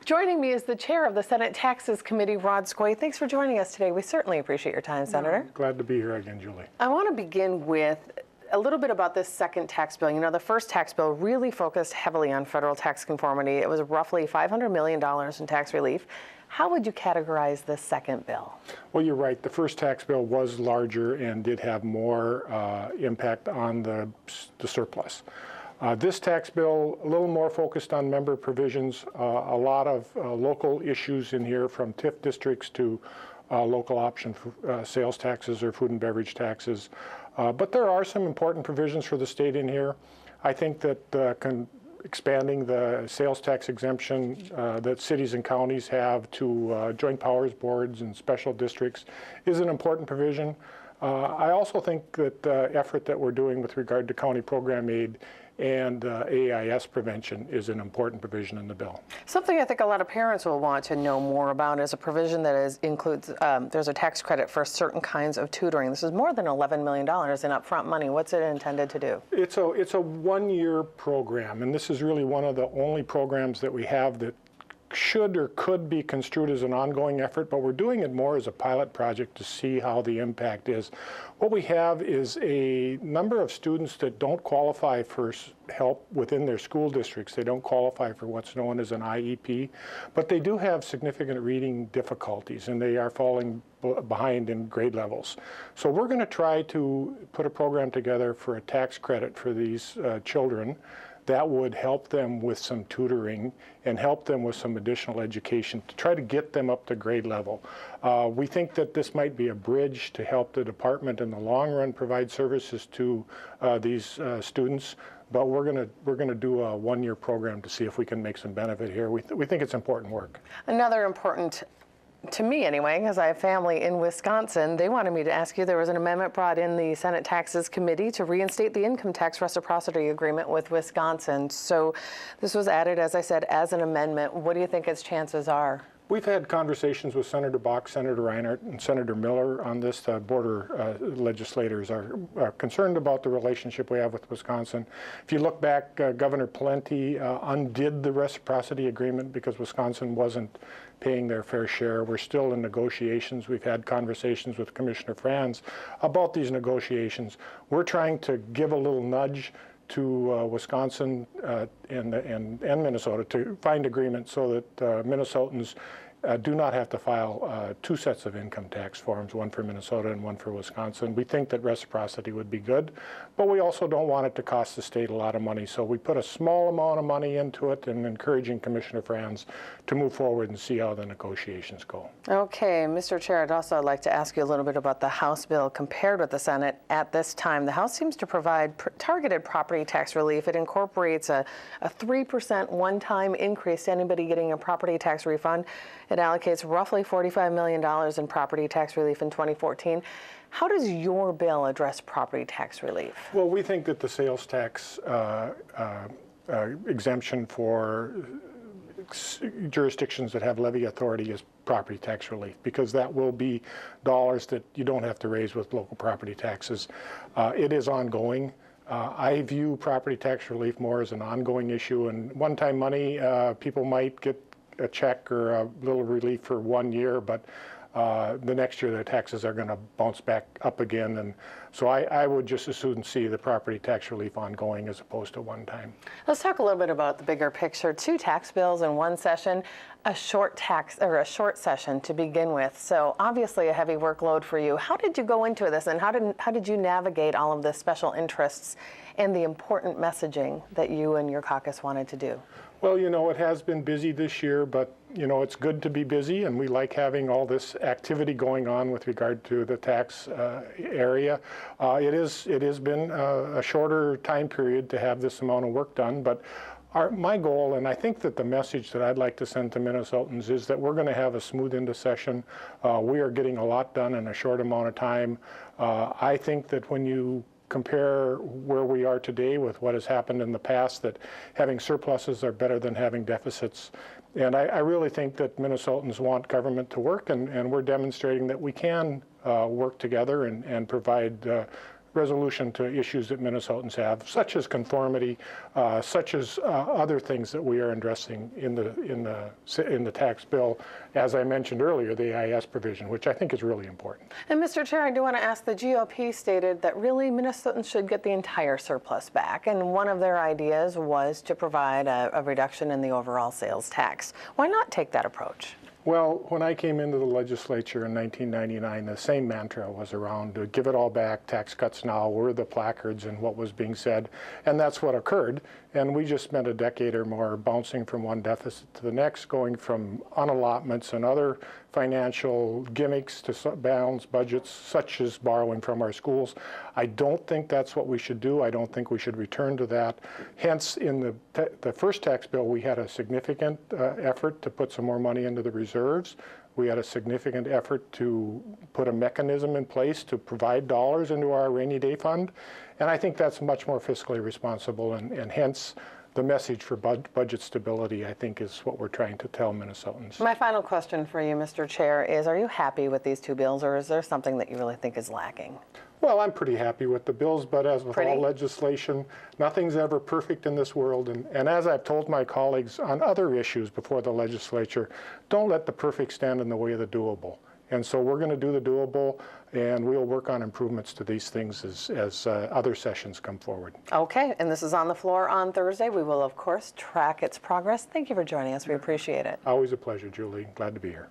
Joining me is the chair of the Senate Taxes Committee, Rod Skoe. Thanks for joining us today. We certainly appreciate your time, Senator. Glad to be here again, Julie. I want to begin with a little bit about this second tax bill. You know, the first tax bill really focused heavily on federal tax conformity. It was roughly $500 million in tax relief. How would you categorize the second bill? Well, you're right. The first tax bill was larger and did have more impact on the surplus. This tax bill, a little more focused on member provisions, a lot of local issues in here, from TIF districts to local option sales taxes or food and beverage taxes. But there are some important provisions for the state in here. I think that expanding the sales tax exemption that cities and counties have to joint powers boards and special districts is an important provision. I also think that the effort that we're doing with regard to county program aid and AIS prevention is an important provision in the bill. Something I think a lot of parents will want to know more about is a provision that includes, there's a tax credit for certain kinds of tutoring. This is more than $11 million in upfront money. What's it intended to do? It's a one-year program, and this is really one of the only programs that we have that should or could be construed as an ongoing effort, but we're doing it more as a pilot project to see how the impact is. What we have is a number of students that don't qualify for help within their school districts. They don't qualify for what's known as an IEP, but they do have significant reading difficulties, and they are falling behind in grade levels. So we're going to try to put a program together for a tax credit for these children that would help them with some tutoring and help them with some additional education to try to get them up to grade level. We think that this might be a bridge to help the department in the long run provide services to these students, but we're going to do a one-year program to see if we can make some benefit here. We think it's important work. Another important, to me anyway, because I have family in Wisconsin, they wanted me to ask you, there was an amendment brought in the Senate Taxes Committee to reinstate the income tax reciprocity agreement with Wisconsin. So this was added, as I said, as an amendment. What do you think its chances are? We've had conversations with Senator Bach, Senator Reinhardt, and Senator Miller on this. Border legislators are concerned about the relationship we have with Wisconsin. If you look back, Governor Pawlenty undid the reciprocity agreement because Wisconsin wasn't paying their fair share. We're still in negotiations. We've had conversations with Commissioner Franz about these negotiations. We're trying to give a little nudge to Wisconsin and Minnesota to find agreement so that Minnesotans do not have to file two sets of income tax forms, one for Minnesota and one for Wisconsin. We think that reciprocity would be good, but we also don't want it to cost the state a lot of money. So we put a small amount of money into it and encouraging Commissioner Franz to move forward and see how the negotiations go. Okay, Mr. Chair, I'd like to ask you a little bit about the House bill compared with the Senate at this time. The House seems to provide targeted property tax relief. It incorporates a 3% one-time increase to anybody getting a property tax refund. It allocates roughly $45 million in property tax relief in 2014. How does your bill address property tax relief? Well, we think that the sales tax exemption for jurisdictions that have levy authority is property tax relief, because that will be dollars that you don't have to raise with local property taxes. It is ongoing. I view property tax relief more as an ongoing issue, and one-time money, people might get a check or a little relief for 1 year, but the next year the taxes are going to bounce back up again, and so I would just as soon see the property tax relief ongoing as opposed to one time. Let's talk a little bit about the bigger picture. Two tax bills in one session, a short session to begin with. So obviously a heavy workload for you. How did you go into this, and how did you navigate all of the special interests and the important messaging that you and your caucus wanted to do? Well, you know, it has been busy this year, but you know, it's good to be busy, and we like having all this activity going on with regard to the tax area. It has been a shorter time period to have this amount of work done, but my goal, and I think that the message that I'd like to send to Minnesotans, is that we're going to have a smooth end of session. We are getting a lot done in a short amount of time. I think that when you compare where we are today with what has happened in the past, that having surpluses are better than having deficits. And I really think that Minnesotans want government to work, and we're demonstrating that we can work together and provide resolution to issues that Minnesotans have, such as conformity, such as other things that we are addressing in the tax bill. As I mentioned earlier, the EIS provision, which I think is really important. And Mr. Chair, I do want to ask, the GOP stated that really Minnesotans should get the entire surplus back, and one of their ideas was to provide a reduction in the overall sales tax. Why not take that approach? Well, when I came into the legislature in 1999, the same mantra was around, to give it all back, tax cuts now, were the placards and what was being said, and that's what occurred. And we just spent a decade or more bouncing from one deficit to the next, going from unallotments and other financial gimmicks to balanced budgets, such as borrowing from our schools. I don't think that's what we should do. I don't think we should return to that. Hence, in the first tax bill, we had a significant effort to put some more money into the reserves. We had a significant effort to put a mechanism in place to provide dollars into our rainy day fund. And I think that's much more fiscally responsible, and hence the message for budget stability, I think, is what we're trying to tell Minnesotans. My final question for you, Mr. Chair, is are you happy with these two bills, or is there something that you really think is lacking? Well, I'm pretty happy with the bills, but as with all legislation, nothing's ever perfect in this world. And as I've told my colleagues on other issues before the legislature, don't let the perfect stand in the way of the doable. And so we're going to do the doable, and we'll work on improvements to these things as other sessions come forward. Okay, and this is on the floor on Thursday. We will, of course, track its progress. Thank you for joining us. We appreciate it. Always a pleasure, Julie. Glad to be here.